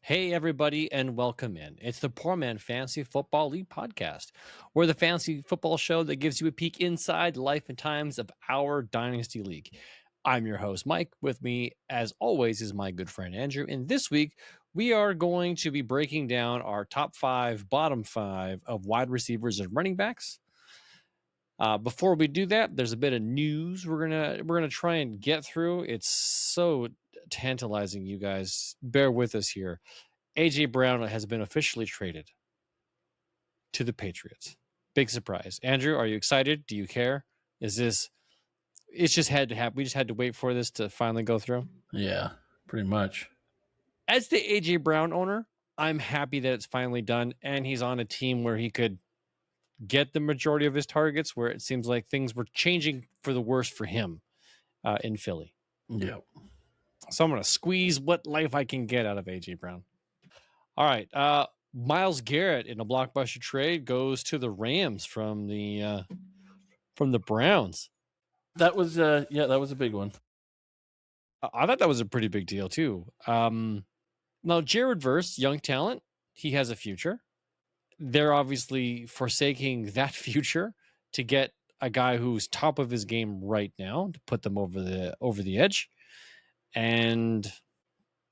Hey, everybody, and welcome in. It's the Poor Man Fantasy Football League podcast. We're the fantasy football show that gives you a peek inside the life and times of our Dynasty League. I'm your host, Mike. With me, as always, is my good friend Andrew. And this week, we are going to be breaking down our top five, bottom five of wide receivers and running backs. Before we do that, there's a bit of news we're gonna try and get through. It's so tantalizing, you guys. Bear with us here. AJ Brown has been officially traded to the Patriots. Big surprise. Andrew, are you excited? Do you care? It's just had to happen. We just had to wait for this to finally go through. Yeah, pretty much. As the AJ Brown owner, I'm happy that it's finally done, and he's on a team where he could get the majority of his targets, where it seems like things were changing for the worse for him in Philly. Yeah. So I'm going to squeeze what life I can get out of AJ Brown. All right. Myles Garrett in a blockbuster trade goes to the Rams from the Browns. That was that was a big one. I thought that was a pretty big deal too. Now Jared Verse, young talent, he has a future. They're obviously forsaking that future to get a guy who's top of his game right now to put them over the edge. And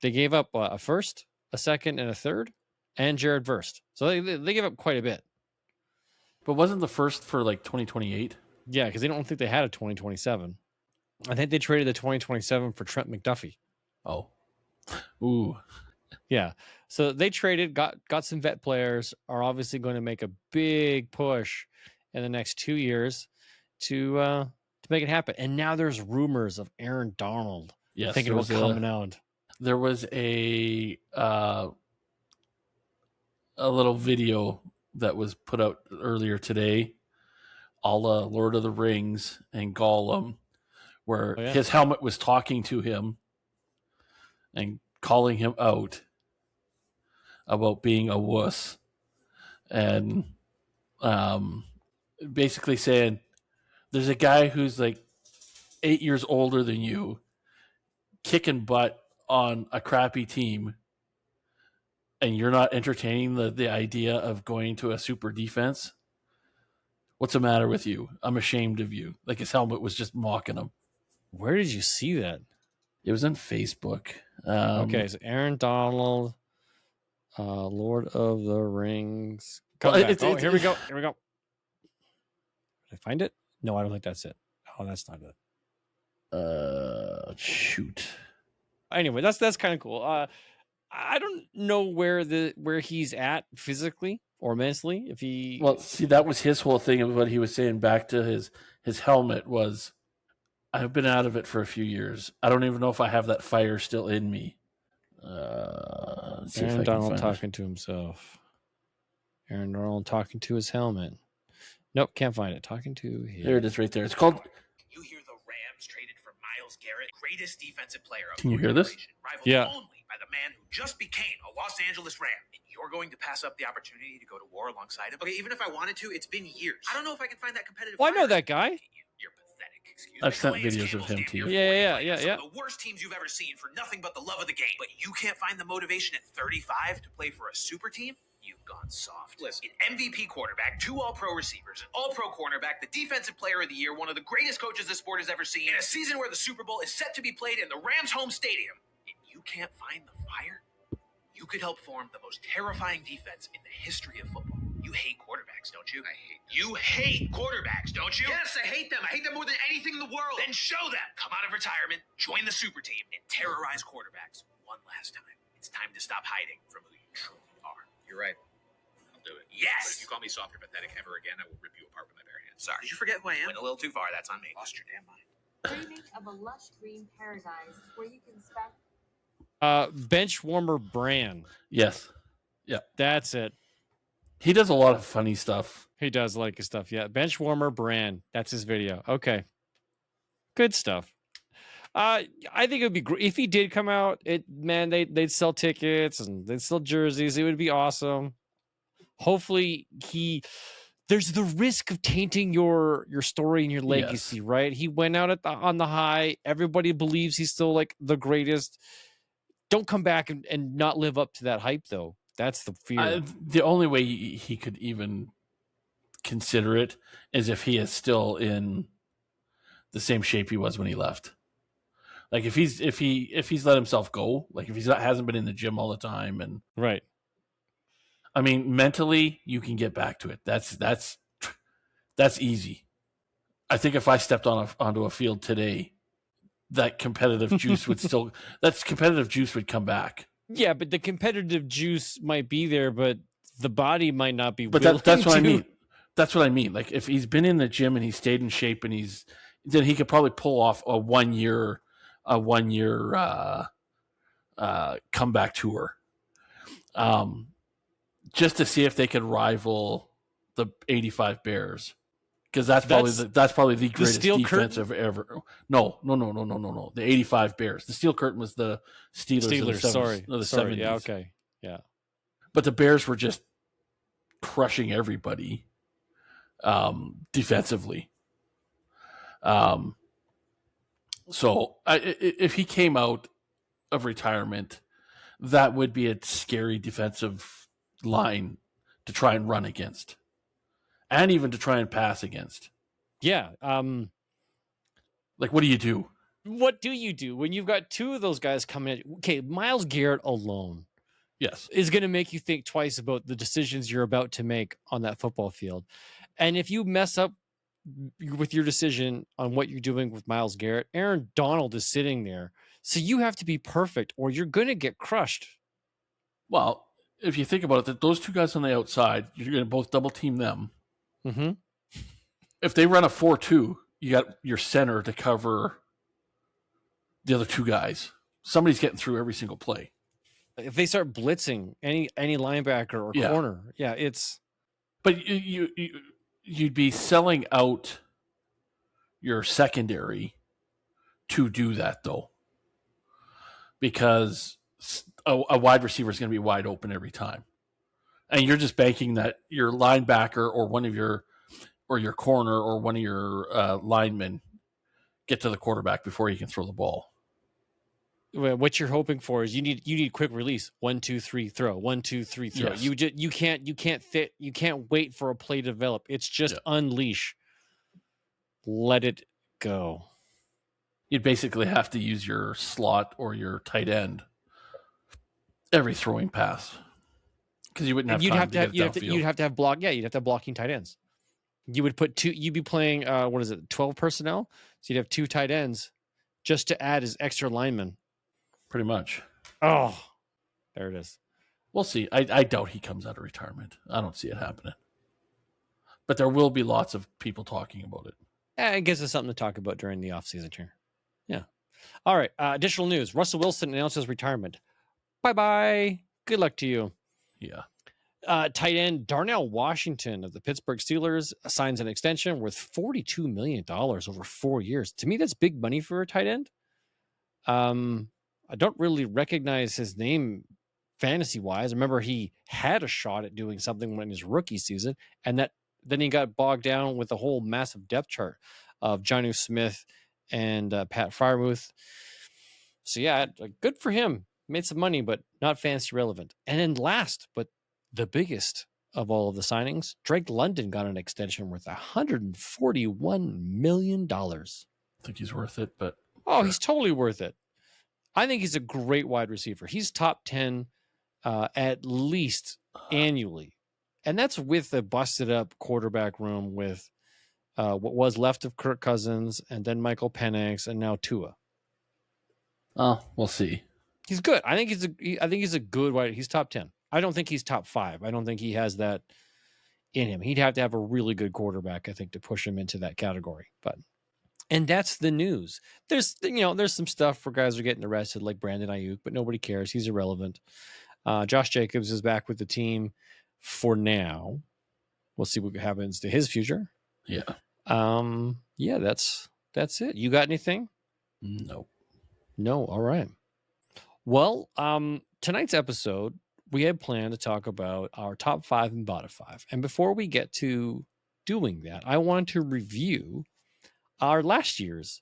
they gave up a first, a second, and a third, and Jared Verse. So they gave up quite a bit. But wasn't the first for like 2028? Yeah, because they don't think they had a 2027. I think they traded the 2027 for Trent McDuffie. Oh. Ooh. Yeah. So they traded, got some vet players, are obviously going to make a big push in the next 2 years to make it happen. And now there's rumors of Aaron Donald thinking about coming out. There was a little video that was put out earlier today, a la Lord of the Rings and Gollum, where his helmet was talking to him and calling him out about being a wuss, and basically saying, there's a guy who's like 8 years older than you kicking butt on a crappy team, and you're not entertaining the idea of going to a super defense. What's the matter with you? I'm ashamed of you. Like, his helmet was just mocking him. Where did you see that? It was on Facebook. Okay, so Aaron Donald, Lord of the Rings. Here we go. Here we go. Did I find it? No, I don't think that's it. Oh, that's not it. Shoot. Anyway, that's kind of cool. I don't know where he's at physically or mentally. If he that was his whole thing of what he was saying back to his helmet was, I've been out of it for a few years. I don't even know if I have that fire still in me. Aaron Donald talking to himself. Aaron Donald talking to his helmet. Nope, can't find it. Talking to him. There it is right there. It's called... You hear the Rams traded for Myles Garrett, greatest defensive player of Can you hear this? Rivaled Yeah. only by the man who just became a Los Angeles Ram. And you're going to pass up the opportunity to go to war alongside him? Okay, even if I wanted to, it's been years. I don't know if I can find that competitive. Well, I know that guy. You're pathetic. Excuse I've me. sent Lance videos of Campbell's him damn to you. near 40 Yeah. Some of the worst teams you've ever seen for nothing but the love of the game. But you can't find the motivation at 35 to play for a super team? You've gone soft. Listen, an MVP quarterback, 2 All-Pro receivers, an All-Pro cornerback, the Defensive Player of the Year, one of the greatest coaches the sport has ever seen, in a season where the Super Bowl is set to be played in the Rams' home stadium, and you can't find the fire? You could help form the most terrifying defense in the history of football. You hate quarterbacks, don't you? I hate them. You hate quarterbacks, don't you? Yes, I hate them. I hate them more than anything in the world. Then show them. Come out of retirement, join the super team, and terrorize quarterbacks one last time. It's time to stop hiding from who you truly are. You're right. I'll do it. Yes! But if you call me soft or pathetic ever again, I will rip you apart with my bare hands. Sorry. Did you forget who I am? Went a little too far. That's on me. Lost your damn mind. Dreaming of a lush green paradise where you can spend. Bench warmer Bran. Yes. Yeah. That's it. He does a lot of funny stuff. He does like his stuff. Yeah. Bench warmer Bran. That's his video. Okay. Good stuff. I think it would be great if he did come out. They'd sell tickets and they'd sell jerseys. It would be awesome. Hopefully there's the risk of tainting your story and your legacy, right? He went out on the high. Everybody believes he's still like the greatest. don't come back and not live up to that hype, though. That's the fear. The only way he could even consider it is if he is still in the same shape he was when he left. Like if he's let himself go, like if hasn't been in the gym all the time, and right. I mean, mentally you can get back to it. That's easy. I think if I stepped onto a field today, that competitive juice would come back. Yeah, but the competitive juice might be there, but the body might not be. But that's what I mean. That's what I mean. Like if he's been in the gym and he's stayed in shape and then he could probably pull off a 1 year comeback tour, just to see if they could rival the '85 Bears. Because that's probably the greatest defensive ever. No. The '85 Bears. The Steel Curtain was the Steelers. Sorry. The 70s. Yeah. Okay. Yeah. But the Bears were just crushing everybody defensively. So if he came out of retirement, that would be a scary defensive line to try and run against. And even to try and pass against. Yeah. Like, what do you do? What do you do when you've got two of those guys coming in? Okay, Myles Garrett alone, yes, is going to make you think twice about the decisions you're about to make on that football field. And if you mess up with your decision on what you're doing with Myles Garrett, Aaron Donald is sitting there. So you have to be perfect or you're going to get crushed. Well, if you think about it, those two guys on the outside, you're going to both double team them. Mm-hmm. If they run a 4-2, you got your center to cover the other two guys. Somebody's getting through every single play. If they start blitzing any linebacker or corner, it's. But you'd be selling out your secondary to do that, though, because a wide receiver is going to be wide open every time. And you're just banking that your linebacker or your corner or one of your linemen get to the quarterback before you can throw the ball. What you're hoping for is you need quick release. 1, 2, 3, throw. 1, 2, 3, throw. Yes. You can't wait for a play to develop. It's just unleash. Let it go. You'd basically have to use your slot or your tight end every throwing pass. Because you wouldn't have time to get it downfield. You'd have to have blocking tight ends. You would put two. You'd be playing 12 personnel. So you'd have two tight ends, just to add as extra linemen. Pretty much. Oh, there it is. We'll see. I doubt he comes out of retirement. I don't see it happening. But there will be lots of people talking about it. I guess it's something to talk about during the offseason here. Yeah. All right. Additional news. Russell Wilson announces retirement. Bye-bye. Good luck to you. Yeah. Tight end Darnell Washington of the Pittsburgh Steelers signs an extension worth $42 million over 4 years. To me, that's big money for a tight end. I don't really recognize his name fantasy-wise. I remember he had a shot at doing something in his rookie season, and then he got bogged down with a whole massive depth chart of Jonnu Smith and Pat Freiermuth. So yeah, good for him. Made some money, but not fantasy relevant. And then last, but the biggest of all of the signings, Drake London got an extension worth $141 million. I think he's worth it, but... Oh, He's totally worth it. I think he's a great wide receiver. He's top 10 at least annually. And that's with a busted up quarterback room with what was left of Kirk Cousins and then Michael Penix and now Tua. Oh, we'll see. He's good. I think he's a good wide. He's top 10. I don't think he's top 5. I don't think he has that in him. He'd have to have a really good quarterback, I think, to push him into that category. And that's the news. There's some stuff where guys are getting arrested, like Brandon Ayuk, but nobody cares. He's irrelevant. Josh Jacobs is back with the team for now. We'll see what happens to his future. Yeah. Yeah, that's it. You got anything? No. All right. Well, tonight's episode, we had planned to talk about our top 5 and bottom 5. And before we get to doing that, I want to review our last year's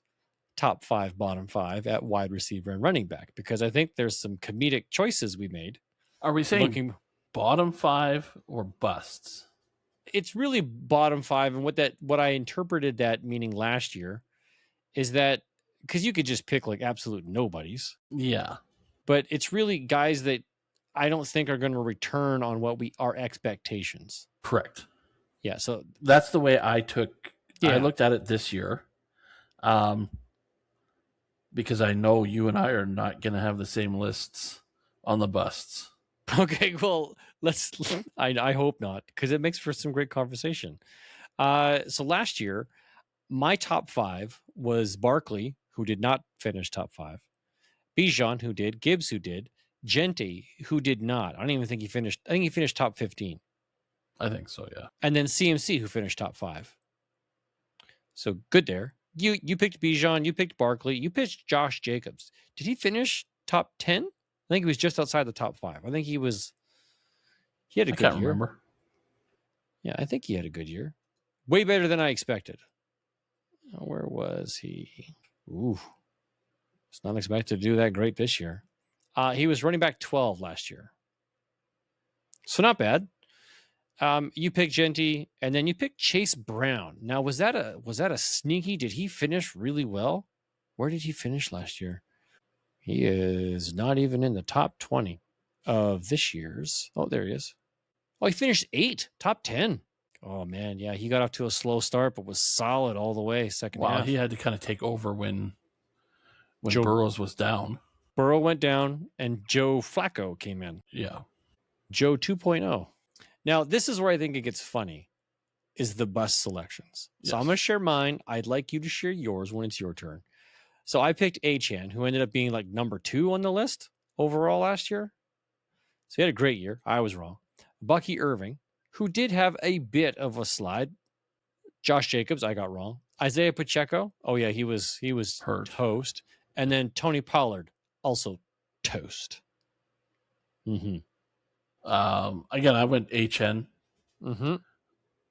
top 5, bottom 5 at wide receiver and running back, because I think there's some comedic choices we made. Are we saying bottom 5 or busts? It's really bottom 5. And what I interpreted that meaning last year is that, because you could just pick like absolute nobodies. Yeah. But it's really guys that I don't think are going to return on what our expectations. Correct. Yeah. So that's the way I looked at it this year. Because I know you and I are not going to have the same lists on the busts. Okay, well, I hope not, because it makes for some great conversation. So last year, my top 5 was Barkley, who did not finish top 5, Bijan, who did, Gibbs, who did, Genti, who did not. I don't even think he finished. I think he finished top 15. I think so, yeah. And then CMC, who finished top 5. So good there. You picked Bijan, you picked Barkley, you picked Josh Jacobs. Did he finish top 10? I think he was just outside the top 5. I think he had a good year. I can't remember. Yeah, I think he had a good year. Way better than I expected. Where was he? Ooh. It's not expected to do that great this year. He was running back 12 last year. So not bad. You picked Genti, and then you picked Chase Brown. Now, was that a sneaky? Did he finish really well? Where did he finish last year? He is not even in the top 20 of this year's. Oh, there he is. Oh, he finished 8, top 10. Oh, man. Yeah, he got off to a slow start, but was solid all the way second half. He had to kind of take over when Burrows was down. Burrow went down, and Joe Flacco came in. Yeah. Joe 2.0. Now, this is where I think it gets funny, is the bust selections. So Yes. I'm going to share mine. I'd like you to share yours when it's your turn. So I picked Achane, who ended up being like number 2 on the list overall last year. So he had a great year. I was wrong. Bucky Irving, who did have a bit of a slide. Josh Jacobs, I got wrong. Isaiah Pacheco, oh yeah, he was Hurt. toast. And then Tony Pollard, also toast. Mm-hmm. Again, I went HN. Mm-hmm.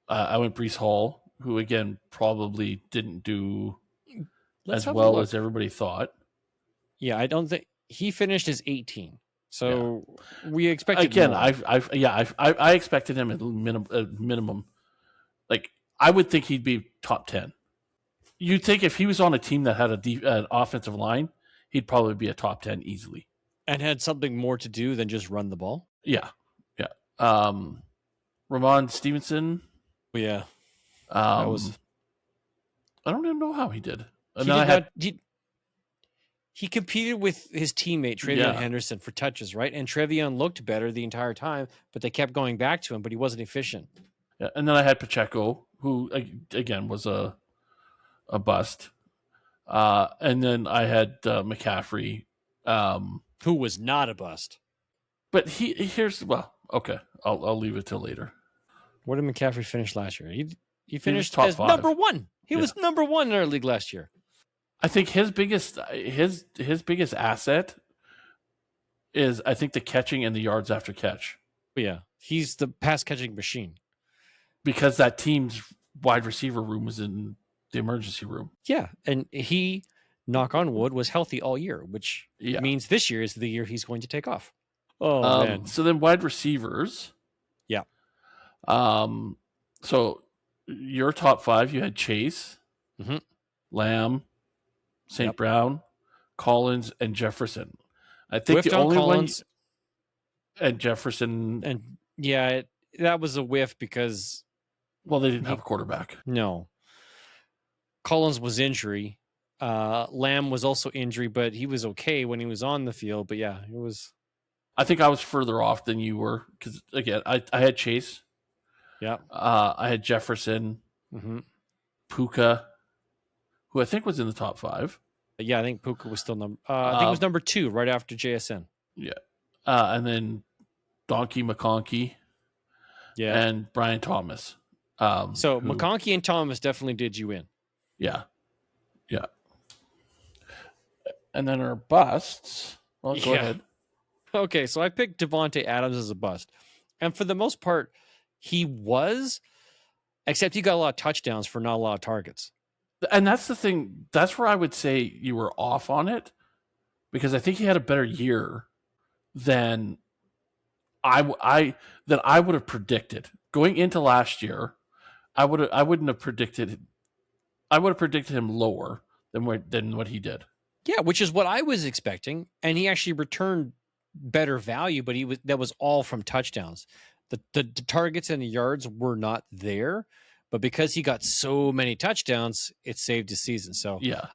I went Breece Hall, who again probably didn't do Let's as have a well look. as everybody thought. Yeah, I don't think he finished as 18. So we expected Again, more. I expected him at minimum. Like I would think he'd be top 10. You'd think if he was on a team that had an offensive line, he'd probably be a top 10 easily. And had something more to do than just run the ball. Yeah. Ramon Stevenson. Yeah. I don't even know how he did. And He competed with his teammate Travion Henderson for touches, right? And Travion looked better the entire time, but they kept going back to him, but he wasn't efficient. Yeah, and then I had Pacheco, who again was a bust. And then I had McCaffrey, who was not a bust. But okay, I'll leave it till later. Where did McCaffrey finish last year? He finished top as 5. number 1. He was number 1 in our league last year. I think his biggest asset is I think the catching and the yards after catch. Yeah, he's the pass catching machine. Because that team's wide receiver room was in the emergency room. Yeah, and he, knock on wood, was healthy all year, which means this year is the year he's going to take off. Oh, man. So then wide receivers. Yeah. So your top 5, you had Chase, Lamb, St. Brown, Collins, and Jefferson. I think the only Collins one and Jefferson. And that was a whiff because they didn't have a quarterback. No. Collins was injury. Lamb was also injury, but he was okay when he was on the field. But yeah, it was. I think I was further off than you were because again, I had Chase. Yeah. I had Jefferson, Puka, who I think was in the top 5. Yeah, I think Puka was still I think it was number 2 right after JSN. Yeah. And then Donkey McConkey. Yeah. And Brian Thomas. McConkey and Thomas definitely did you in. Yeah. Yeah. And then our busts. Well, go ahead. Okay, so I picked Devontae Adams as a bust. And for the most part, he was, except he got a lot of touchdowns for not a lot of targets. And that's the thing. That's where I would say you were off on it, because I think he had a better year than I would have predicted going into last year. I would have predicted him lower than what he did. Yeah, which is what I was expecting, and he actually returned better value, but that was all from touchdowns. The targets and the yards were not there, but because he got so many touchdowns, it saved his season. So yeah,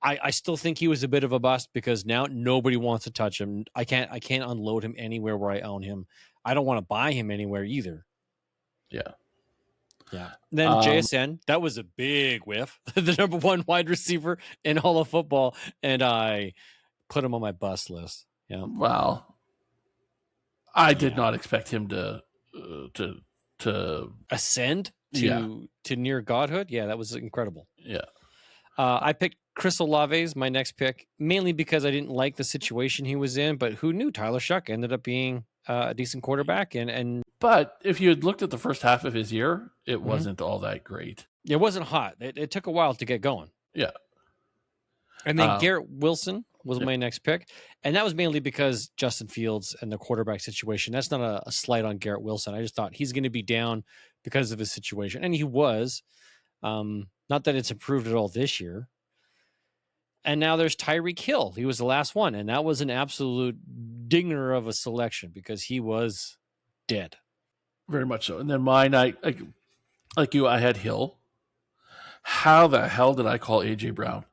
I still think he was a bit of a bust, because now nobody wants to touch him. I can't unload him anywhere where I own him. I don't want to buy him anywhere either. Yeah. Yeah. Then JSN, that was a big whiff. The number one wide receiver in all of football, and I put him on my bust list. Yeah. Wow. I did not expect him to ascend to near godhood. Yeah, that was incredible. Yeah. I picked Chris Olave as my next pick, mainly because I didn't like the situation he was in, but who knew Tyler Shuck ended up being a decent quarterback. But if you had looked at the first half of his year, it wasn't all that great. It wasn't hot. It took a while to get going. Yeah. And then Garrett Wilson was my next pick. And that was mainly because Justin Fields and the quarterback situation. That's not a slight on Garrett Wilson. I just thought he's going to be down because of his situation. And he was. Not that it's improved at all this year. And now there's Tyreek Hill. He was the last one. And that was an absolute dinger of a selection, because he was dead. Very much so. And then mine, I like you, I had Hill. How the hell did I call AJ Brown?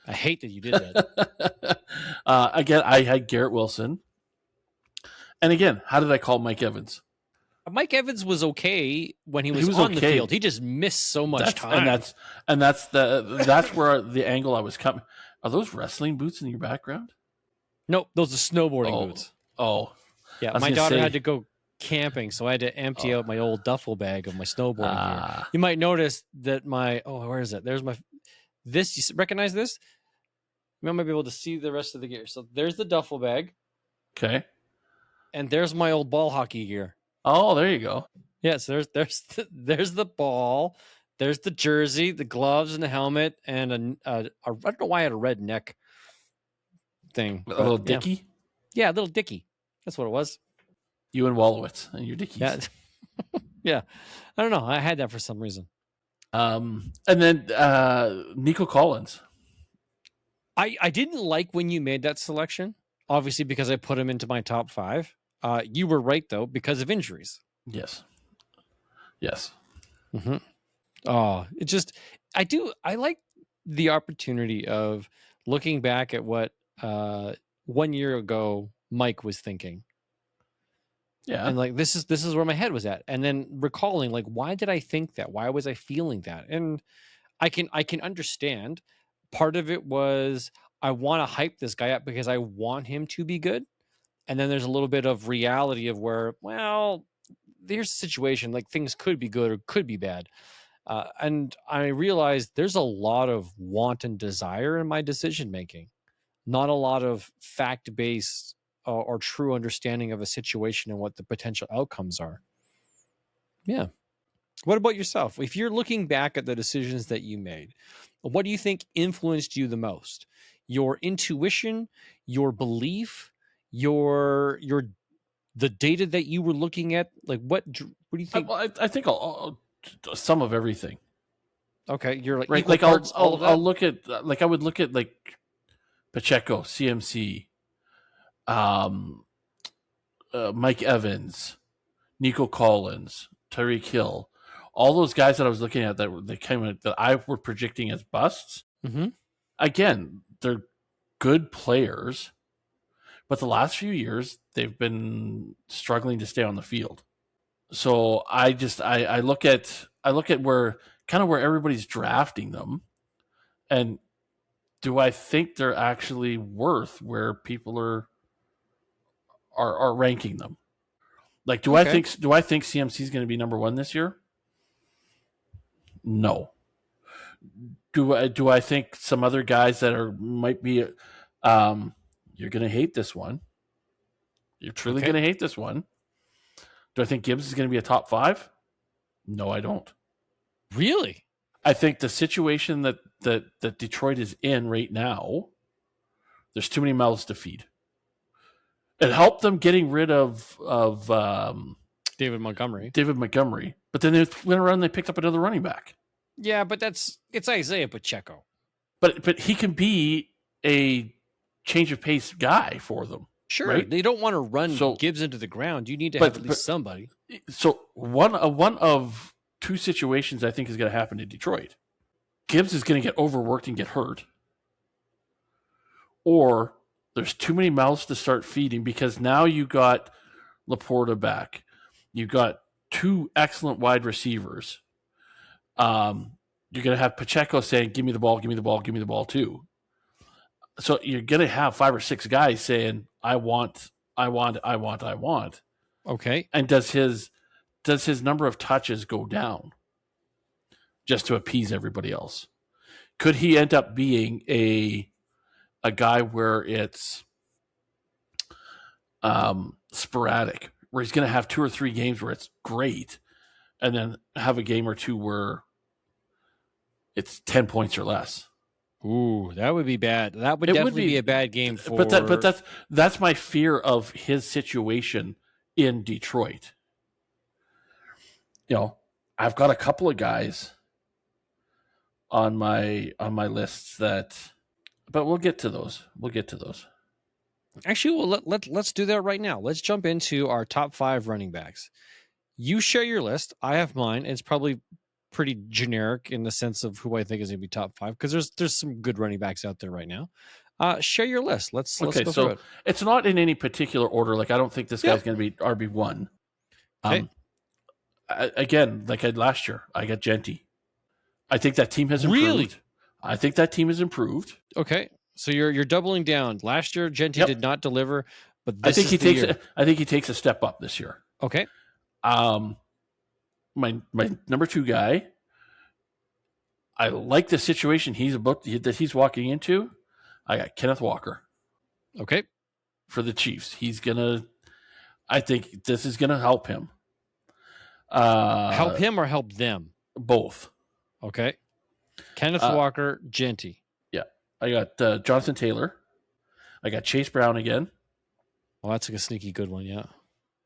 I hate that you did that. Again, I had Garrett Wilson. And again, how did I call Mike Evans? Mike Evans was okay when he was on the field. He just missed so much time. And that's where the angle I was coming. Are those wrestling boots in your background? Nope, those are snowboarding boots. Oh. Yeah, my daughter had to go camping, so I had to empty out my old duffel bag of my snowboarding gear. You might notice that where is it? There's this. You recognize this? You might be able to see the rest of the gear. So there's the duffel bag. Okay. And there's my old ball hockey gear. Oh, there you go. Yes, there's the ball, there's the jersey, the gloves, and the helmet, and I don't know why I had a red neck thing. A little Dickie? Yeah, a little Dickie. That's what it was. You and Wallowitz and your Dickies. Yeah. Yeah. I don't know. I had that for some reason. And then Nico Collins. I didn't like when you made that selection, obviously, because I put him into my top 5. You were right, though, because of injuries. Yes. Mm-hmm. Oh, I like the opportunity of looking back at what 1 year ago Mike was thinking. Yeah. And like, this is where my head was at. And then recalling, like, why did I think that? Why was I feeling that? And I can understand. Part of it was I want to hype this guy up because I want him to be good. And then there's a little bit of reality of where, well, there's a situation, like things could be good or could be bad. And I realized there's a lot of want and desire in my decision making, not a lot of fact-based or true understanding of a situation and what the potential outcomes are. Yeah. What about yourself? If you're looking back at the decisions that you made, what do you think influenced you the most? Your intuition, your belief, the data that you were looking at? Like, what do you think? I think I'll some of everything. Okay, you're like, right. Like I'll look at, like, I would look at like Pacheco, CMC, Mike Evans, Nico Collins, Tyreek Hill, all those guys that I was looking at that I were projecting as busts. Mm-hmm. Again, they're good players, but the last few years they've been struggling to stay on the field. So I look at where everybody's drafting them, and do I think they're actually worth where people are ranking them? Like, do I think CMC is going to be number 1 this year? No. Do I think some other guys that might be? You're going to hate this one. You're truly going to hate this one. Do I think Gibbs is going to be a top 5? No, I don't. Really? I think the situation that Detroit is in right now, there's too many mouths to feed. It helped them getting rid of David Montgomery. But then they went around and they picked up another running back. Yeah, but it's Isaiah Pacheco. But he can be a change of pace guy for them. Sure, right? They don't want to run Gibbs into the ground. You need to have at least somebody. So one of two situations I think is going to happen in Detroit. Gibbs is going to get overworked and get hurt. Or there's too many mouths to start feeding because now you got Laporta back. You got two excellent wide receivers. You're going to have Pacheco saying, give me the ball, give me the ball, give me the ball too. So you're going to have 5 or 6 guys saying, I want. Okay. And does his number of touches go down just to appease everybody else? Could he end up being a guy where it's sporadic, where he's going to have 2 or 3 games where it's great, and then have a game or two where it's 10 points or less? Ooh, that would be bad. That would definitely be a bad game for. But that's my fear of his situation in Detroit. I've got a couple of guys on my lists that, but we'll get to those. Actually, well, let's do that right now. Let's jump into our top 5 running backs. You share your list. I have mine. It's probably pretty generic in the sense of who I think is going to be top 5 because there's some good running backs out there right now. Share your list. Let's go through it. It's not in any particular order. Like I don't think this guy's going to be RB1. Okay. Again, like I had last year, I got Genty. I think that team has improved. Really? I think that team has improved. Okay, so you're doubling down. Last year, Genty did not deliver, but I think he takes a step up this year. Okay. My number 2 guy, I like the situation he's walking into. I got Kenneth Walker. Okay. For the Chiefs. I think this is gonna help him. Help him or help them? Both. Okay. Kenneth Walker, Genty. Yeah. I got Jonathan Taylor. I got Chase Brown again. Well, that's like a sneaky good one, yeah.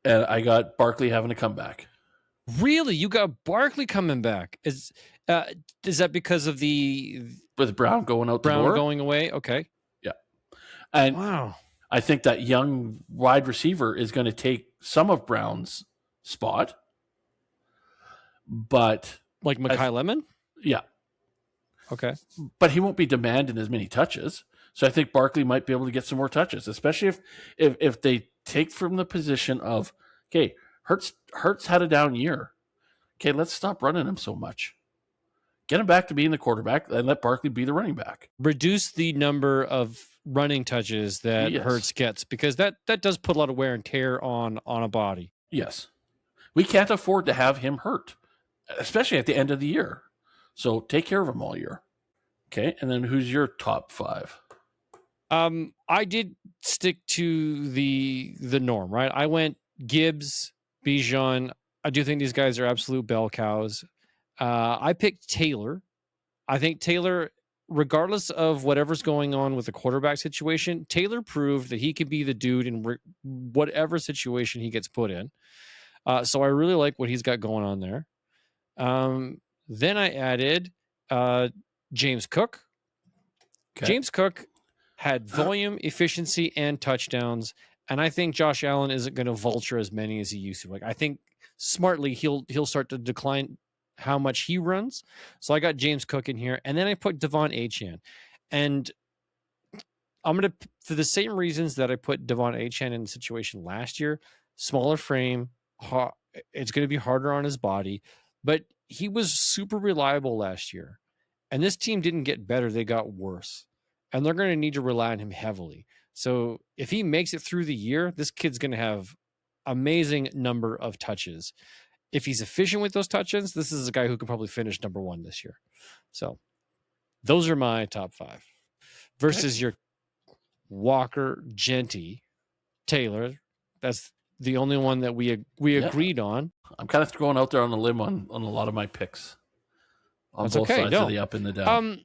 And I got Barkley having to come back. Really? You got Barkley coming back? Is that because of with Brown going out Brown the door? Going away? Okay. Yeah. And wow. I think that young wide receiver is going to take some of Brown's spot. But like Mekhi Lemon? Yeah. Okay. But he won't be demanding as many touches. So I think Barkley might be able to get some more touches, especially if they take from the position of, okay, Hurts had a down year. Okay, let's stop running him so much. Get him back to being the quarterback and let Barkley be the running back. Reduce the number of running touches that Hurts gets because that does put a lot of wear and tear on a body. Yes. We can't afford to have him hurt, especially at the end of the year. So take care of him all year. Okay, and then who's your top 5? I did stick to the norm, right? I went Gibbs, Bijan. I do think these guys are absolute bell cows. I picked Taylor. I think Taylor, regardless of whatever's going on with the quarterback situation, Taylor proved that he could be the dude in whatever situation he gets put in. So I really like what he's got going on there. Then I added James Cook. Okay. James Cook had volume, efficiency, and touchdowns. And I think Josh Allen isn't going to vulture as many as he used to. Like I think smartly he'll start to decline how much he runs. So I got James Cook in here, and then I put Devon Achane. And I'm going to, for the same reasons that I put Devon Achane in the situation last year, smaller frame, it's going to be harder on his body, but he was super reliable last year. And this team didn't get better, they got worse. And they're going to need to rely on him heavily. So if he makes it through the year, this kid's going to have amazing number of touches. If he's efficient with those touches, this is a guy who could probably finish number 1 this year. So those are my top 5 versus your Walker, Genty, Taylor. That's the only one that we agreed on. I'm kind of going out there on a limb on a lot of my picks. on That's both okay, sides no. of the up and the down.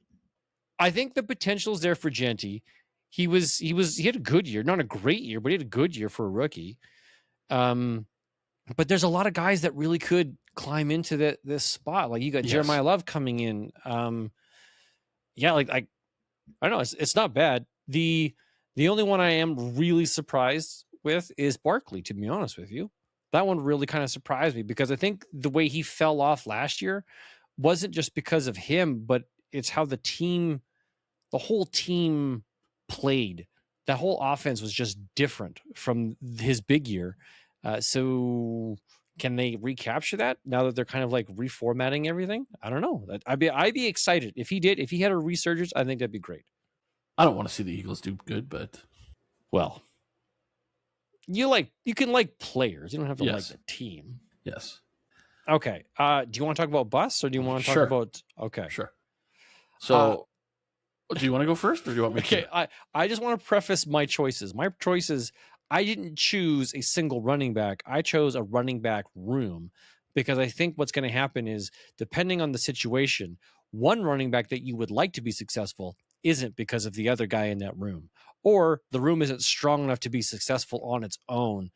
I think the potential's there for Genty. He had a good year, not a great year, but he had a good year for a rookie. But there's a lot of guys that really could climb into this spot. Like you got Yes. Jeremiah Love coming in. Yeah, like I don't know. It's not bad. The only one I am really surprised with is Barkley, to be honest with you. That one really kind of surprised me because I think the way he fell off last year wasn't just because of him, but it's how the whole team played. That whole offense was just different from his big year. So can they recapture that now that they're kind of like reformatting everything? I don't know. I'd be excited if he had a resurgence. I think that'd be great. I don't want to see the Eagles do good, but Well, you can like players. You don't have to like Yes. the team. yes, Okay. Do you want to talk about bus or do you want to talk Sure. about? Okay. sure. So, do you want to go first, or do you want me Okay. to? I just want to preface my choices. My choices. I didn't choose a single running back. I chose a running back room because I think what's going to happen is, depending on the situation, one running back that you would like to be successful isn't because of the other guy in that room, or the room isn't strong enough to be successful on its own.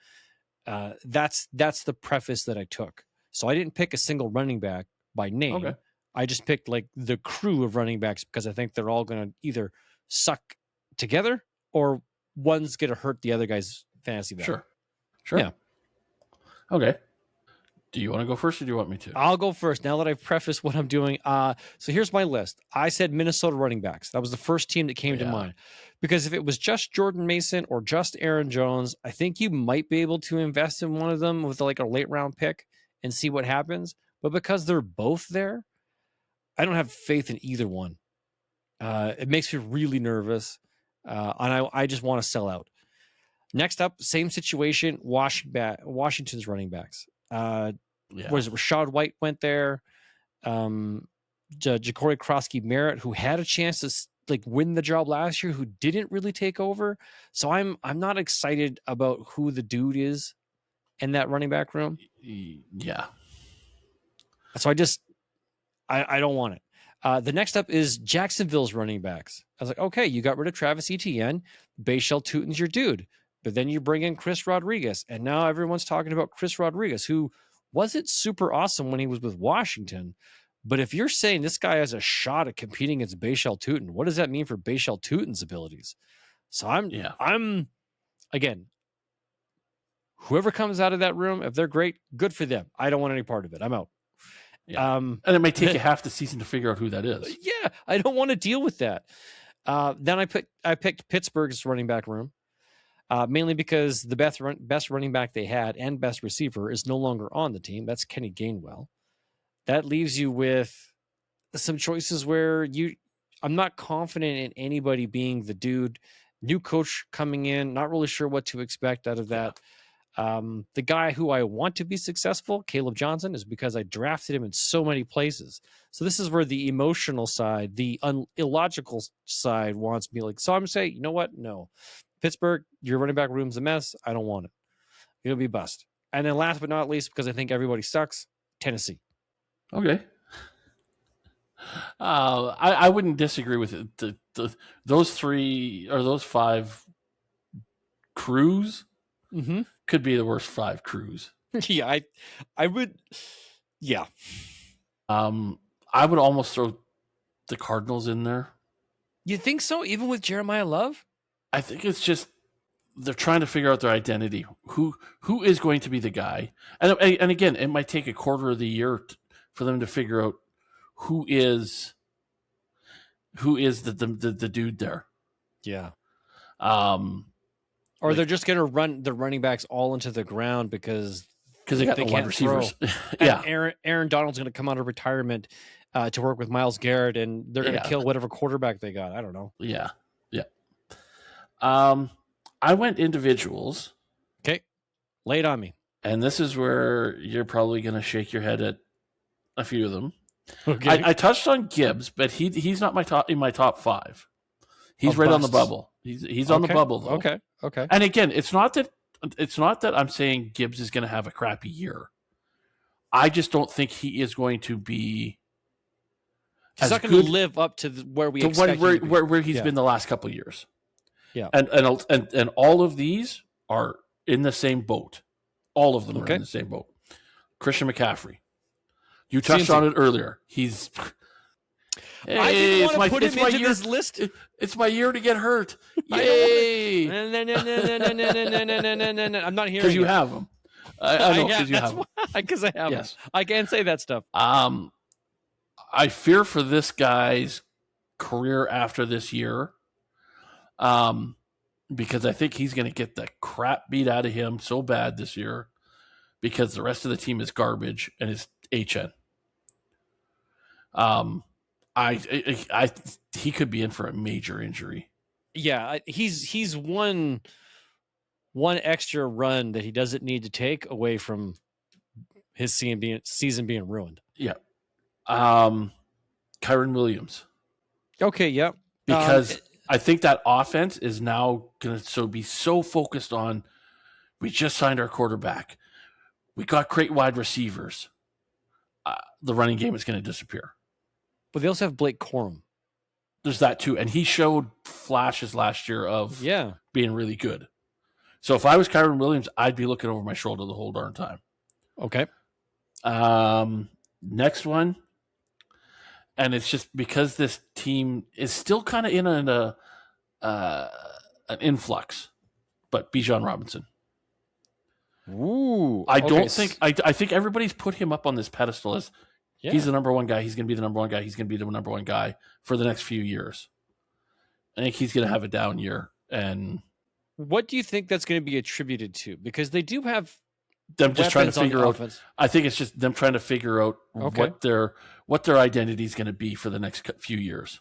That's the preface that I took. So I didn't pick a single running back by name. Okay. I just picked like the crew of running backs because I think they're all going to either suck together or one's going to hurt the other guy's fantasy value. Sure. Yeah. Okay. Do you want to go first, or do you want me to? I'll go first now that I've prefaced what I'm doing. So here's my list. I said Minnesota running backs. That was the first team that came to Yeah. mind. Because if it was just Jordan Mason or just Aaron Jones, I think you might be able to invest in one of them with like a late round pick and see what happens. But because they're both there, I don't have faith in either one. It makes me really nervous. And I just want to sell out. Next up, same situation, Washington's running backs. Yeah. Was it Rashad White went there? Ja'Cory Krosky-Merritt, who had a chance to win the job last year, who didn't really take over. So I'm not excited about who the dude is in that running back room. Yeah. So I don't want it. The next up is Jacksonville's running backs. I was like, okay, you got rid of Travis Etienne. Bayshell Tutin's your dude. But then you bring in Chris Rodriguez. And now everyone's talking about Chris Rodriguez, who wasn't super awesome when he was with Washington. But if you're saying this guy has a shot at competing against Bayshell Tutin, what does that mean for Bayshell Tutin's abilities? So I'm again, whoever comes out of that room, if they're great, good for them. I don't want any part of it. I'm out. Yeah. And it may take you half the season to figure out who that is. Yeah, I don't want to deal with that. Then I picked Pittsburgh's running back room, mainly because the best running back they had and best receiver is no longer on the team. That's Kenny Gainwell. That leaves you with some choices where I'm not confident in anybody being the dude. New coach coming in, not really sure what to expect out of that. The guy who I want to be successful, Caleb Johnson, is because I drafted him in so many places. So this is where the emotional side, the illogical side wants me so I'm saying, you know what? No. Pittsburgh, your running back room's a mess. I don't want it. It'll be bust. And then last but not least, because I think everybody sucks, Tennessee. Okay. I wouldn't disagree with it. Those three or those five crews could be the worst five crews. Yeah, I would. Yeah. I would almost throw the Cardinals in there. You think so? Even with Jeremiah Love? I think it's just they're trying to figure out their identity. Who is going to be the guy? And again, it might take a quarter of the year for them to figure out who is the dude there. Yeah. Or Like- they're just going to run the running backs all into the ground because they got no wide can't receivers. Yeah. Aaron Donald's going to come out of retirement to work with Myles Garrett, and they're going to kill whatever quarterback they got. I don't know. Yeah. I went individuals. Okay. Lay it on me. And this is where you're probably going to shake your head at a few of them. Okay. I touched on Gibbs, but he's not in my top five. He's right on the bubble. He's on the bubble though. Okay. And again, it's not that I'm saying Gibbs is going to have a crappy year. I just don't think he is going to be He's as not going to good live up to where we to expect him to be. where he's Yeah. been the last couple of years. Yeah. And all of these are in the same boat. All of them are Okay. in the same boat. Christian McCaffrey. You touched CMC. on it earlier. He's. I didn't want to put him into this list. It's my year to get hurt. I don't Yay! No. I'm not hearing Because you it. have him. I know because you have him. Because I have Yes. him. I can't say that stuff. I fear for this guy's career after this year, because I think he's going to get the crap beat out of him so bad this year because the rest of the team is garbage and it's HN. He could be in for a major injury. Yeah, he's one extra run that he doesn't need to take away from his season being ruined. Yeah. Kyron Williams. Okay, yep. Because I think that offense is now going to be so focused on, we just signed our quarterback. We got great wide receivers. The running game is going to disappear. But they also have Blake Corum. There's that too. And he showed flashes last year of being really good. So if I was Kyron Williams, I'd be looking over my shoulder the whole darn time. Okay. Next one. And it's just because this team is still kind of in an influx. But Bijan Robinson. Ooh. I don't think I think everybody's put him up on this pedestal as he's the number one guy. He's going to be the number one guy. He's going to be the number one guy for the next few years. I think he's going to have a down year. And what do you think that's going to be attributed to? Because they do have them just trying to figure out. Offense. I think it's just them trying to figure out what their identity is going to be for the next few years.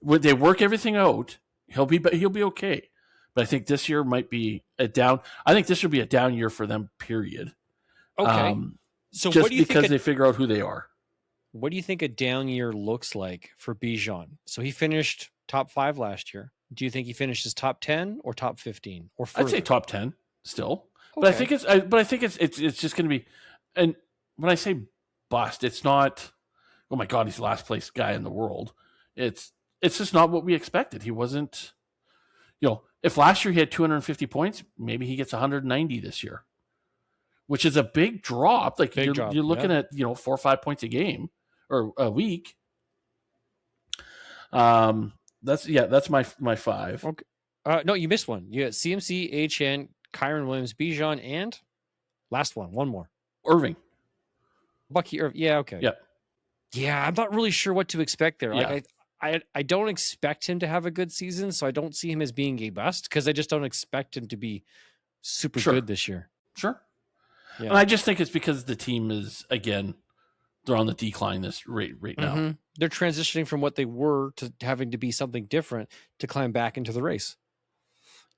When they work everything out, he'll be okay. But I think this year might be a down. I think this would be a down year for them. Period. Okay. So just what do you because think they figure out who they are. What do you think a down year looks like for Bijan? So he finished top 5 last year. Do you think he finishes top 10 or top 15 or further? I'd say top 10 still. Okay. But I think it's just going to be. And when I say bust, it's not. Oh my God, he's the last place guy in the world. It's just not what we expected. He wasn't. If last year he had 250 points, maybe he gets 190 this year, which is a big drop. Like you're looking at 4 or 5 points a game or a week. That's my 5. Okay. No, you missed one. You got CMC, HN, Kyron Williams, Bijan, and last one more. Irving. Bucky Irving. Yeah, okay. Yeah. Yeah, I'm not really sure what to expect there. Yeah. I don't expect him to have a good season, so I don't see him as being a bust because I just don't expect him to be super good this year. Sure. Yeah. And I just think it's because the team is, again, they're on the decline this rate right now. Mm-hmm. They're transitioning from what they were to having to be something different to climb back into the race.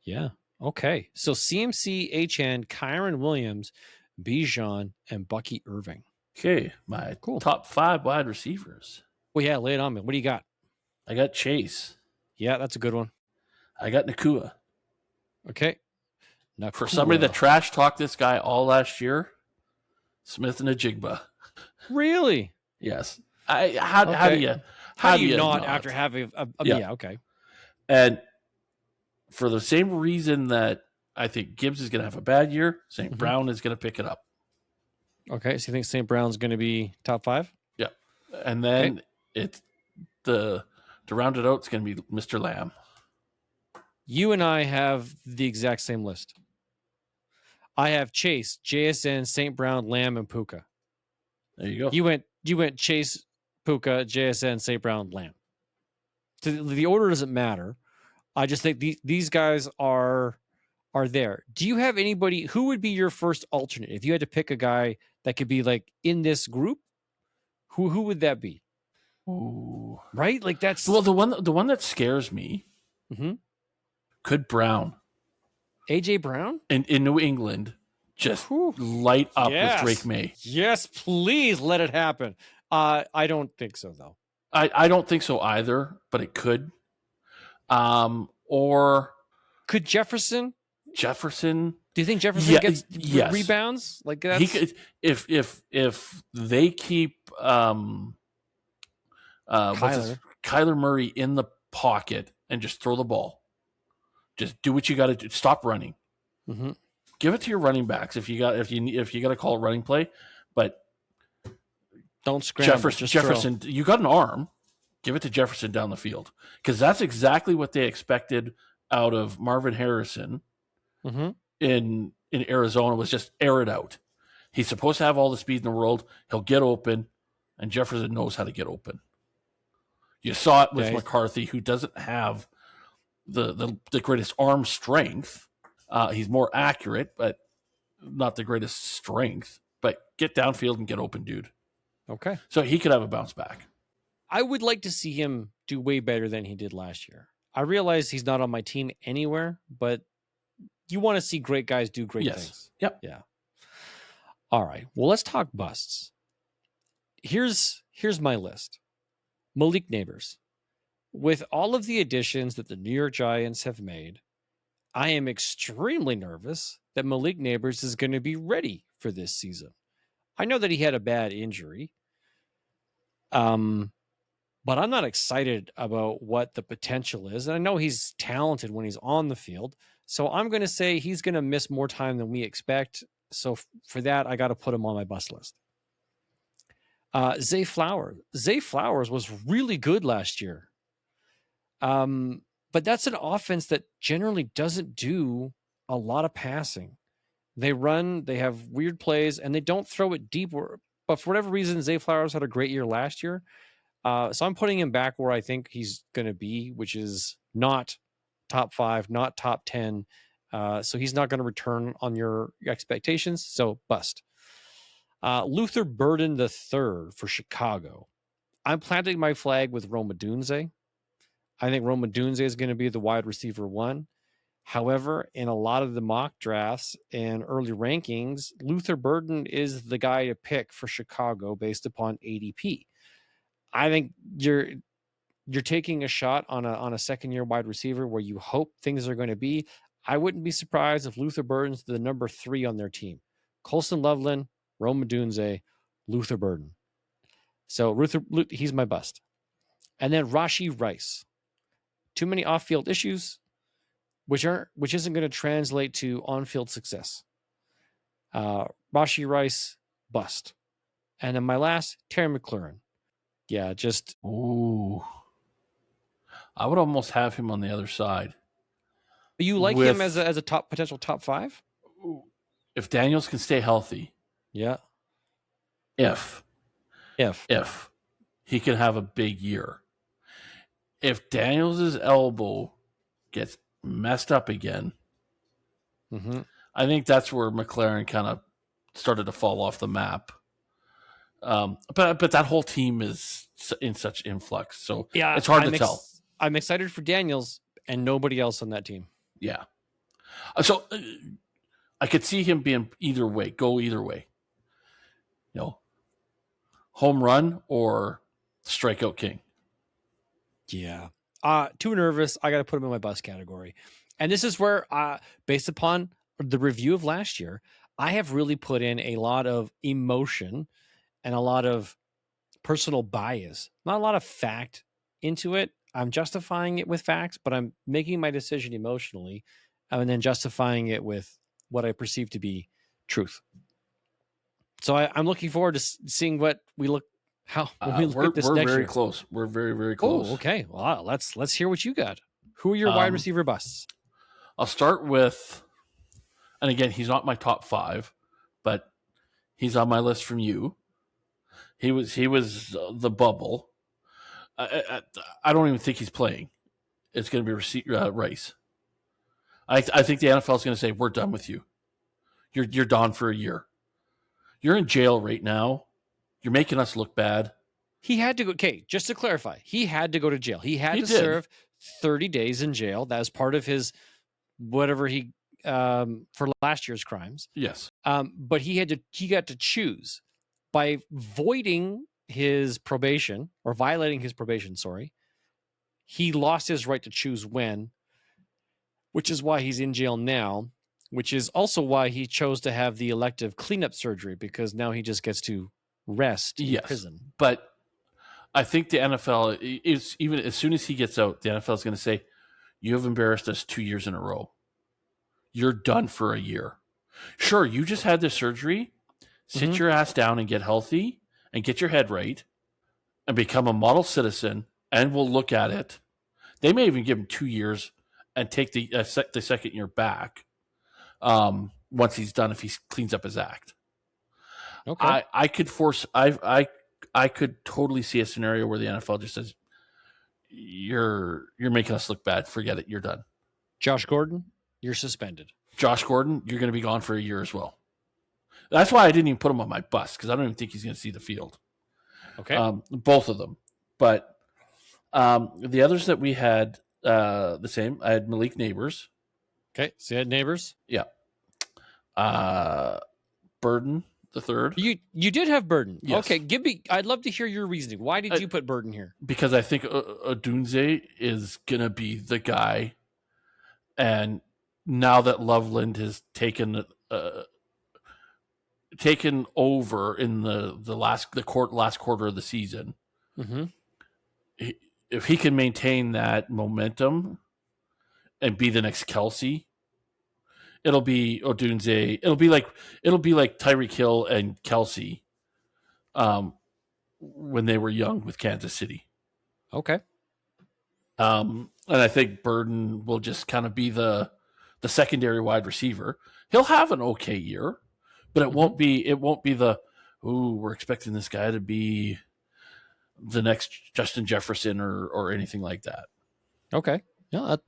Yeah. Okay. So CMC, HN, Kyron Williams, Bijan, and Bucky Irving. Okay. My top 5 wide receivers. Well, yeah, lay it on me. What do you got? I got Chase. Yeah, that's a good one. I got Nakua. Okay. For somebody that trash talked this guy all last year, Smith and Ajigba. Really? Yes. How do you not after having okay. And for the same reason that I think Gibbs is going to have a bad year, St. Brown is going to pick it up. Okay, so you think St. Brown's going to be top 5? Yeah. And then it's to round it out, it's going to be Mr. Lamb. You and I have the exact same list. I have Chase, JSN, St. Brown, Lamb, and Puka. There you go. You went Chase, Puka, JSN, St. Brown, Lamb. So the order doesn't matter. I just think these guys are there. Do you have anybody who would be your first alternate if you had to pick a guy that could be like in this group? Who would that be? Ooh. Right? Like that's the one that scares me. Mm-hmm. Could Brown, AJ Brown in New England, just light up with Drake May? Yes, please let it happen. I don't think so though. I don't think so either, but it could. Or could Jefferson? Do you think Jefferson gets rebounds? Like that? He could if they keep Kyler Murray in the pocket and just throw the ball. Just do what you got to do. Stop running. Mm-hmm. Give it to your running backs if you got to call a running play, but don't scramble. Jefferson, you got an arm. Give it to Jefferson down the field, because that's exactly what they expected out of Marvin Harrison in Arizona, was just air it out. He's supposed to have all the speed in the world. He'll get open, and Jefferson knows how to get open. You saw it with McCarthy, who doesn't have the greatest arm strength. He's more accurate, but not the greatest strength. But get downfield and get open, dude. Okay. So he could have a bounce back. I would like to see him do way better than he did last year. I realize he's not on my team anywhere, but you want to see great guys do great things. Yep. Yeah. All right. Well, let's talk busts. Here's my list. Malik Neighbors. With all of the additions that the New York Giants have made, I am extremely nervous that Malik Neighbors is going to be ready for this season. I know that he had a bad injury. But I'm not excited about what the potential is. And I know he's talented when he's on the field. So I'm going to say he's going to miss more time than we expect. So for that, I got to put him on my bust list. Zay Flowers. Zay Flowers was really good last year. But that's an offense that generally doesn't do a lot of passing. They run, they have weird plays, and they don't throw it deep. But for whatever reason, Zay Flowers had a great year last year. So I'm putting him back where I think he's going to be, which is not top 5, not top 10. So he's not going to return on your expectations. So bust. Luther Burden III for Chicago. I'm planting my flag with Rome Odunze. I think Rome Odunze is going to be the wide receiver 1. However, in a lot of the mock drafts and early rankings, Luther Burden is the guy to pick for Chicago based upon ADP. I think you're taking a shot on a second-year wide receiver where you hope things are going to be. I wouldn't be surprised if Luther Burden's the number 3 on their team. Colston Loveland, Rome Odunze, Luther Burden. So he's my bust. And then Rashee Rice. Too many off-field issues, which isn't going to translate to on-field success. Rashee Rice, bust. And then my last, Terry McLaurin. Yeah, just... Ooh. I would almost have him on the other side. You like him as a potential top 5? If Daniels can stay healthy. Yeah. If he can have a big year. If Daniels' elbow gets messed up again, I think that's where McLaurin kind of started to fall off the map. But that whole team is in such influx, so it's hard to tell. I'm excited for Daniels and nobody else on that team. Yeah. So I could see him being go either way. Home run or strikeout king. Yeah. Too nervous. I got to put him in my bust category. And this is where, based upon the review of last year, I have really put in a lot of emotion and a lot of personal bias, not a lot of fact into it. I'm justifying it with facts, but I'm making my decision emotionally and then justifying it with what I perceive to be truth. So I'm looking forward to seeing what we look at this next year. We're very close. We're very, very close. Oh, okay. Well, let's hear what you got. Who are your wide receiver busts? I'll start with, and again, he's not my top 5, but he's on my list from you. He was the bubble. I don't even think he's playing. It's going to be Rice. I think the NFL is going to say, we're done with you. You're done for a year. You're in jail right now. You're making us look bad. He had to go. Okay, just to clarify, he had to go to jail. He had to serve 30 days in jail. That was part of his whatever he for last year's crimes. Yes. But he got to choose by voiding his probation or violating his probation. Sorry, he lost his right to choose when, which is why he's in jail now. Which is also why he chose to have the elective cleanup surgery, because now he just gets to rest in prison. But I think the NFL is, even as soon as he gets out, the NFL is going to say, you have embarrassed us 2 years in a row. You're done for a year. Sure, you just had this surgery. Sit your ass down and get healthy and get your head right and become a model citizen, and we'll look at it. They may even give him 2 years and take the second year back once he's done, if he cleans up his act. Okay. I could totally see a scenario where the NFL just says, you're making us look bad. Forget it. You're done. Josh Gordon, you're suspended. Josh Gordon, you're going to be gone for a year as well. That's why I didn't even put him on my bus, because I don't even think he's going to see the field. Okay. Both of them. But the others that we had the same. I had Malik Neighbors. Okay. So you had Neighbors. Yeah. Burden the third. You did have Burden. Yes. Okay. I'd love to hear your reasoning. Why did you put Burden here? Because I think Odunze is going to be the guy. And now that Loveland has taken over in the last quarter of the season, if he can maintain that momentum and be the next Kelsey, it'll be Odunze. It'll be like Tyreek Hill and Kelsey when they were young with Kansas City. Okay. And I think Burden will just kind of be the secondary wide receiver. He'll have an okay year, but it won't be we're expecting this guy to be the next Justin Jefferson or anything like that. Okay. No,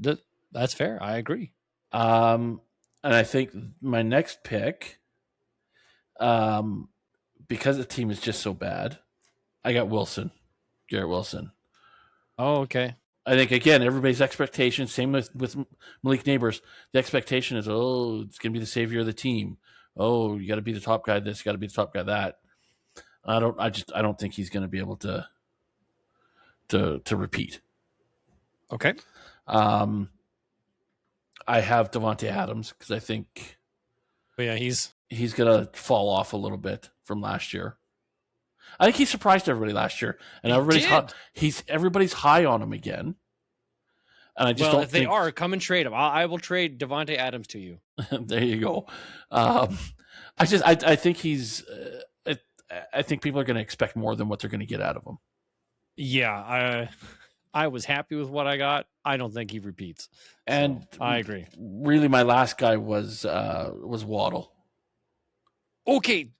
that's fair. I agree. And I think my next pick, because the team is just so bad, I got Garrett Wilson. Oh, okay. I think, again, everybody's expectation, same with Malik Neighbors, the expectation is, it's going to be the savior of the team. Oh, you got to be the top guy this, you got to be the top guy that. I don't think he's going to be able to repeat. Okay. I have Devontae Adams because I think he's going to fall off a little bit from last year. I think he surprised everybody last year, and everybody's high on him again. And I just don't. If they are, come and trade him. I will trade Devontae Adams to you. There you go. I think he's. I think people are going to expect more than what they're going to get out of him. Yeah, I was happy with what I got. I don't think he repeats. And so, I agree. Really, my last guy was Waddle. Okay.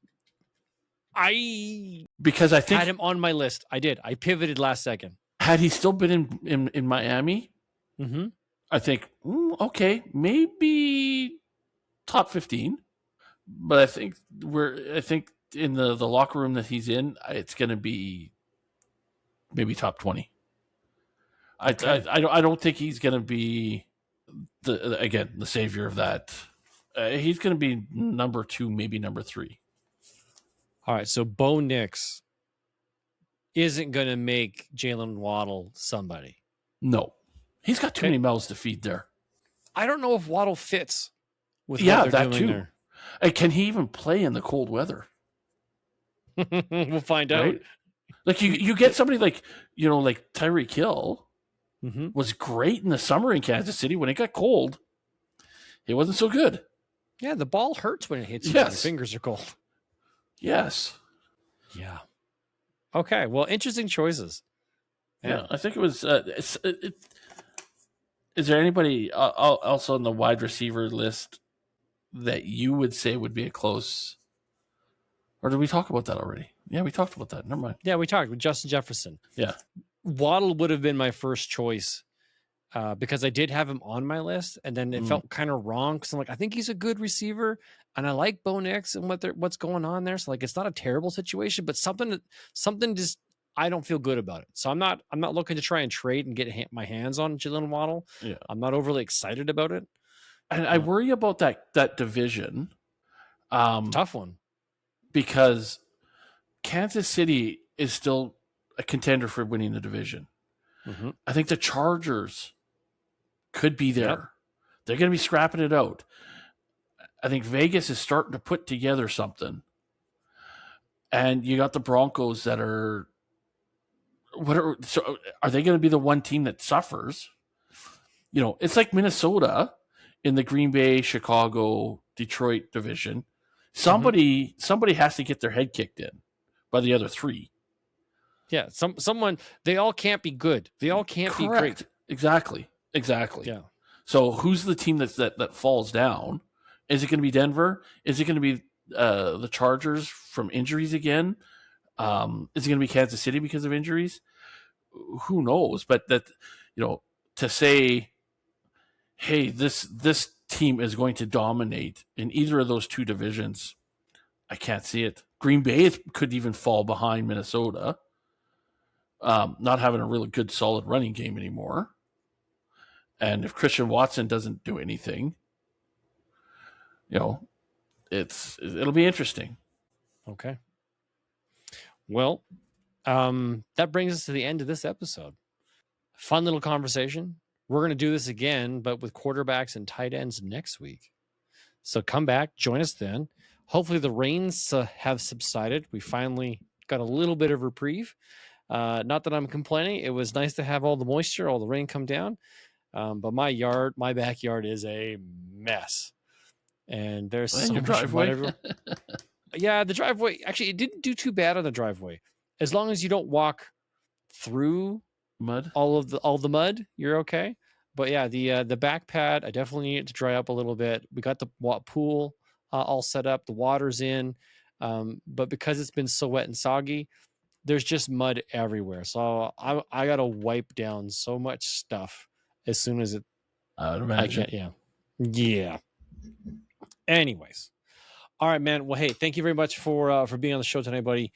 Because I think had him on my list. I did. I pivoted last second. Had he still been in Miami, I think okay, maybe top 15. But I think in the locker room that he's in, it's going to be maybe top 20. Okay. I don't think he's going to be the savior of that. He's going to be number 2, maybe number 3. All right, so Bo Nix isn't going to make Jalen Waddle somebody. No. He's got too many mouths to feed there. I don't know if Waddle fits with what they're doing there. Can he even play in the cold weather? We'll find out. Like you get somebody like Tyreek Hill was great in the summer in Kansas City. When it got cold, it wasn't so good. Yeah, the ball hurts when it hits you. Yes. Your fingers are cold. Yes. Yeah. Okay. Well, interesting choices. Yeah, I think it was. Is there anybody also on the wide receiver list that you would say would be a close? Or did we talk about that already? Yeah, we talked about that. Never mind. Yeah, we talked with Justin Jefferson. Yeah. Waddle would have been my first choice because I did have him on my list, and then it felt kind of wrong because I'm like, I think he's a good receiver, and I like Bo Nix and what's going on there. So like, it's not a terrible situation, but something just I don't feel good about it. So I'm not looking to try and trade and get my hands on Jalen Waddle. Yeah. I'm not overly excited about it, and I worry about that division. Tough one because Kansas City is still a contender for winning the division. I think the Chargers could be there. Yep. They're going to be scrapping it out. I think Vegas is starting to put together something. And you got the Broncos that are So are they going to be the one team that suffers? It's like Minnesota in the Green Bay, Chicago, Detroit division. Somebody has to get their head kicked in by the other three. Yeah, someone. They all can't be good. They all can't be great. Exactly. Yeah. So who's the team that falls down? Is it going to be Denver? Is it going to be the Chargers from injuries again? Is it going to be Kansas City because of injuries? Who knows? But to say, hey, this team is going to dominate in either of those two divisions, I can't see it. Green Bay could even fall behind Minnesota, not having a really good, solid running game anymore. And if Christian Watson doesn't do anything, it'll be interesting. Okay. Well, that brings us to the end of this episode. Fun little conversation. We're going to do this again, but with quarterbacks and tight ends next week. So come back, join us then. Hopefully the rains have subsided. We finally got a little bit of reprieve. Not that I'm complaining. It was nice to have all the moisture, all the rain come down. But my backyard is a mess. And there's so much driveway. mud everywhere. Yeah, the driveway, actually, it didn't do too bad on the driveway. As long as you don't walk through mud, all the mud, you're okay. But yeah, the back pad, I definitely need it to dry up a little bit. We got the pool all set up. The water's in. But because it's been so wet and soggy, there's just mud everywhere. So I got to wipe down so much stuff as soon as it. I would imagine. Yeah. Anyways. All right, man. Well, hey, thank you very much for being on the show tonight, buddy.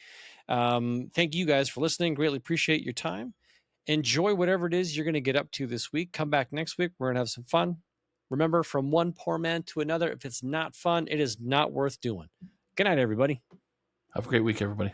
Thank you guys for listening. Greatly appreciate your time. Enjoy whatever it is you're going to get up to this week. Come back next week. We're going to have some fun. Remember, from one poor man to another, if it's not fun, it is not worth doing. Good night, everybody. Have a great week, everybody.